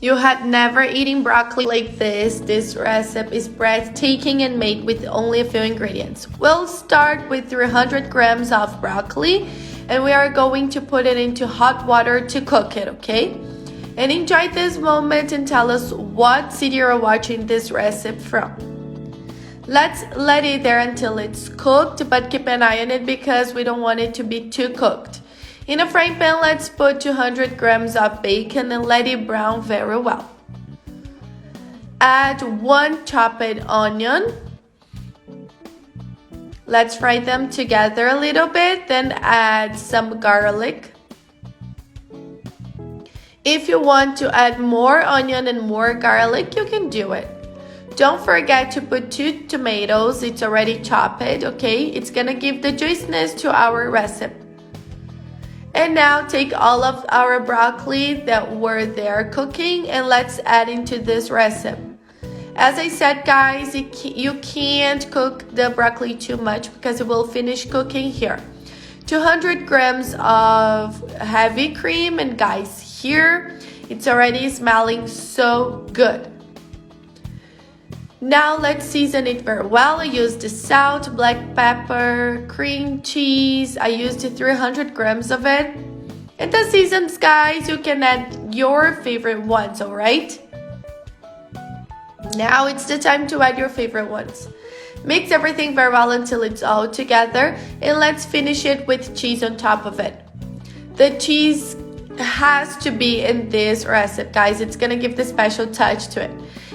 You had never eaten broccoli like this. This recipe is breathtaking and made with only a few ingredients. We'll start with 300 grams of broccoli and we are going to put it into hot water to cook it, okay? And enjoy this moment and tell us what city you're watching this recipe from. Let's let it there until it's cooked, but keep an eye on it because we don't want it to be too cooked. In a frying pan, let's put 200 grams of bacon and let it brown very well. Add 1 chopped onion. Let's fry them together a little bit, then add some garlic. If you want to add more onion and more garlic, you can do it. Don't forget to put 2 tomatoes, it's already chopped, okay? It's gonna give the juiciness to our recipe. And now take all of our broccoli that were there cooking and let's add into this recipe. As I said, guys, you can't cook the broccoli too much because it will finish cooking here. 200 grams of heavy cream, and guys, here it's already smelling so good. Now let's season it very well. I used the salt, black pepper, cream cheese. I used 300 grams of it. And the seasons, guys, you can add your favorite ones, alright? Now it's the time to add your favorite ones. Mix everything very well until it's all together. And let's finish it with cheese on top of it. The cheese has to be in this recipe, guys. It's gonna give the special touch to it.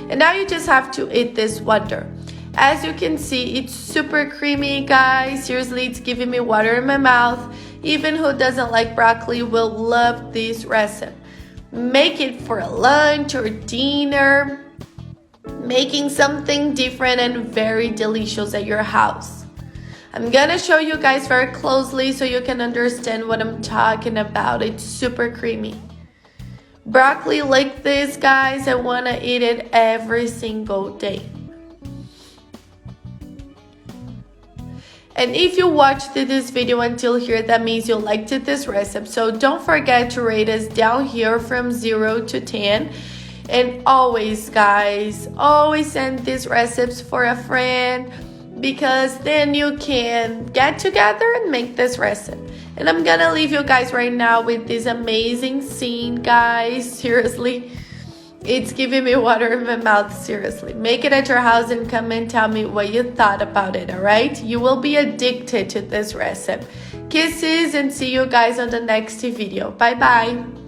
And now you just have to eat this wonder. As you can see, it's super creamy, guys. Seriously, it's giving me water in my mouth. Even who doesn't like broccoli will love this recipe. Make it for lunch or dinner. Making something different and very delicious at your house. I'm gonna show you guys very closely so you can understand what I'm talking about. It's super creamy. Broccoli like this, guys, I want to eat it every single day. And if you watched this video until here, that means you liked this recipe. So don't forget to rate us down here from 0 to 10. And always, guys, always send these recipes for a friend because then you can get together and make this recipe. And I'm gonna leave you guys right now with this amazing scene, guys. Seriously, it's giving me water in my mouth, seriously. Make it at your house and come and tell me what you thought about it, alright? You will be addicted to this recipe. Kisses and see you guys on the next video. Bye-bye.